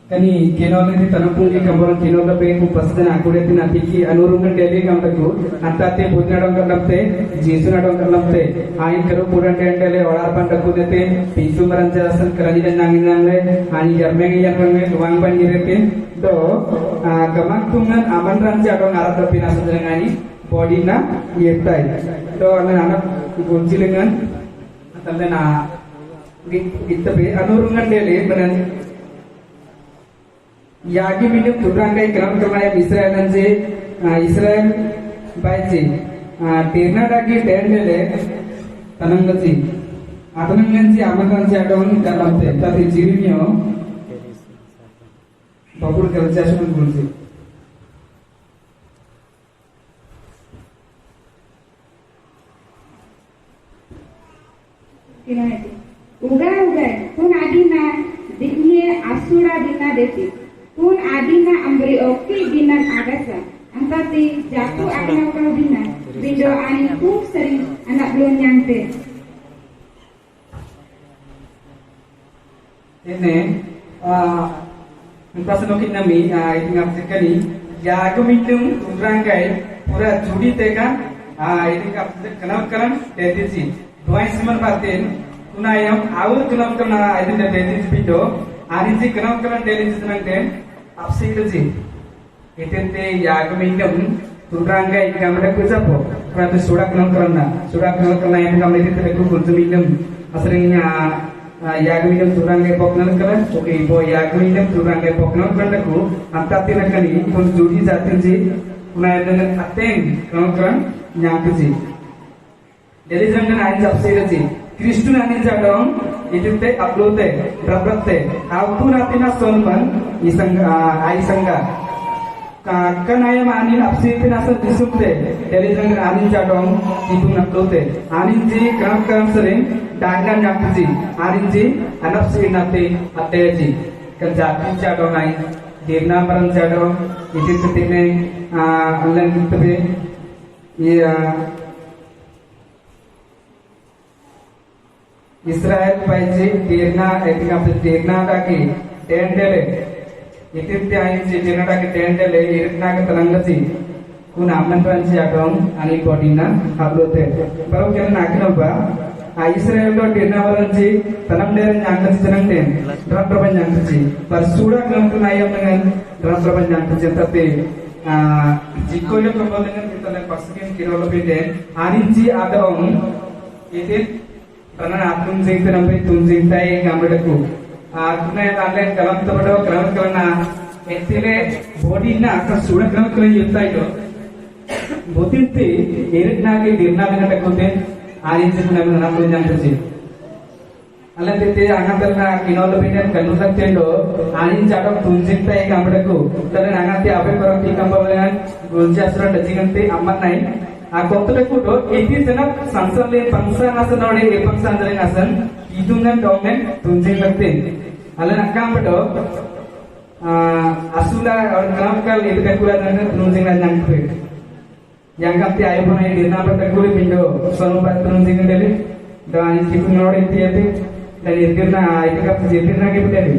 kani kenola ni tanapun ni kamera kenola pe ku pasien aku dete nanti ki alurungan dele kamera ku antate bodna dong kamte jesu na dong kamte ain karo puran dele orar pan ku dete pintu meranjasan kerani dan nangin nangle ani jarmeng yang nangle tuang pan direke do gamak tungan aman ranja dong arat tapi nasa dengan body na yetai do anak kunci dengan atau na kita be alurungan dele benar यागी मिले तुरंग का क्रम करना इस्राएल से इस्राएल बायचे टेरनाडा की tend ले तनंगसी आतनंगसी आमंत्रणसी आडवून करलामते ताती जिरिमियो बापुर करचाशुन गुणसी उगा उगा पुन आदिना दिखिए आसुरा दिना देती पुन आदिना अम्बरी ओकी दिना agasa angkati jatuh anak kau dina bindo ani ku sering anak belum nyampe ini pas nokin nami itu ngapkan ni ya aku minum urangkai pura judi teka itu kenal kenal dedisi dua semen batin kunayam awal kenal kenal itu dedisi bindo hari si kenal kenal dedisi senang apsi itu ya kemingkem turangga itu kamera kucapo karena sudah kenal kerana yang kamera itu terlalu konsumingkem asalnya ya kemingkem turangga poknal kerana oke bo ya kemingkem turangga poknal kerana ku antati nak ni pun judi jatuh si punai dengan ateng kenal kerana nyampe si jadi jangan aja apsi si Kristu nani jadong itu te upload te berapa te aku nanti na sonman isangga kanaya manin apsi te nasa disupte dari jangan anin jadong itu upload te anin ji kam sering dangan nyampuji anin ji anapsi nate ateji kerja jadong ai dirna barang jadong itu setine online itu be ya Israel paisi dirna etika dirna daki tendele itipte ayin si dirna daki tendele irna ke telangasi kun amantran si adong ani bodina upload baru kena nakna ba Israel do dirna waran si tanam dere nyangkasi senang den dran berapa nyangkasi par sudah kelam kunayam dengan dran berapa nyangkasi tapi jiko yo kembali dengan kita le pasukin kiro lebih den ani si adong itip karena atum jengte nampai tum jengtai gambar ku atumnya tanggal kalam terbedo kalam karena etile body na akan sudah kalam kalam yentai do botinti erik nage dirna dengan takote ayin se kuna nama nampai jang tersi alam tete angaterna kinol lebih dan kanusak tendo ayin jadok tum jengtai gambar ku karena angati apa perang tikam bawalan gunjasra dajingante amat naik Akotore kudo iti senap sansan le pangsan asan ode e pangsan jare asan idungan domen tunjing lakte ala nakam bedo asula or kalamkal itu kakula nana tunjing na nyangkwe yang kapti ayo pun ayo dirna berkakuli pindo sonu bat tunjing dele dan tipun ode iti ate dan dirna itu kapti dirna ke bedele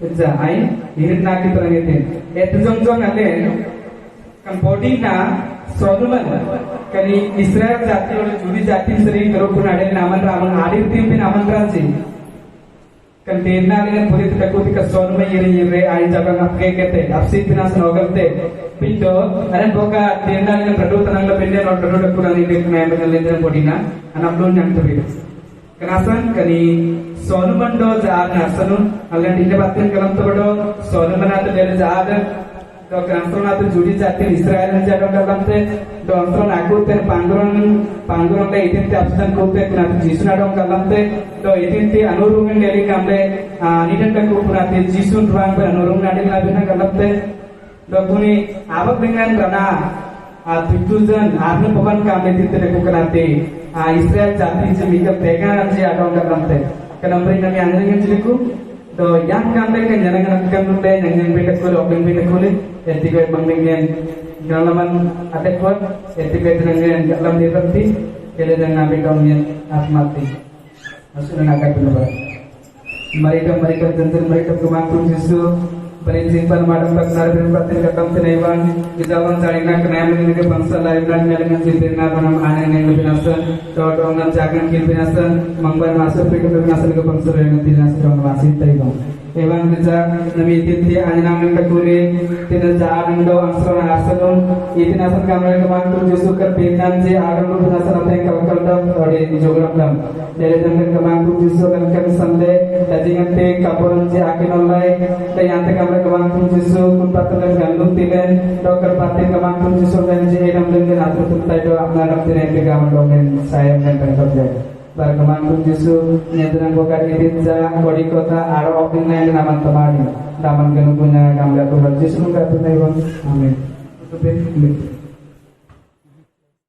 Eza ai dirna ke terang ite itu jong ale kan body na Solomon kani Israel jati oleh Judi jati sering kerupun ada naman raman adir tim naman ransi kan derna dengan purit takut ke Solomon yere ai jaga ngapke kete apsi pinas nogalte pindo aran boka derna dengan perdu tenang le pende no perdu kurang ini kena dengan lendran bodina anak belum yang terbit kenasan kani Solomon do jaga nasanun alan dinde batin kalam to Solomon atau dari jaga do kanson atau Judi jati Israel jaga kalamte do antron aku ten pangguran le itin te abstan kote kuna jisun adong kalamte do itin te anurungan deli kamle nidan ka ku kuna te jisun ruang ber anurungan deli labina kalamte Dokuni abak dengan karena tujuan आपने पवन काम में तीते को कराते Israel जाति से मिलकर तेगा से आडों का करते kenapa ini anda yang ciliku तो yang काम में kan jangan nak काम lupa yang beda kule orang beda kule etika mengenai galaman ada kuat etika dengan galam diberti kele dengan nabi kaumnya asmati maksudnya nak apa mereka tentu mereka kemampu justru Prinsipal madam baknar bin batin kakam tenewan kitabang salina kenayam dengan bangsa lain dan dengan cintina panam aneh yang lebih nasan dongan jagan kil binasan mangban masuk ke binasan ke bangsa yang binasan dong masih taibang ewan kerja nami tinti anjang kakuni tidak jalan do angsron asalun itu nasan kamera kemampu justru kerbinan si agar lu binasan apa yang kalau dam ode jogram dam dari dengan kemampu justru kan sande tajingan te kaporan si akin online dan yang mereka kemampu justru kumpatan gandum tilen dokter patin kemampu justru dan jihadam dengan atur tuntai doa menarap tilen pegangan domen sayang dan kerja bar kemampu justru nyadran bokar iditza kodi kota aro opin lain naman temani naman ganun punya gambar justru nggak tunai bang amin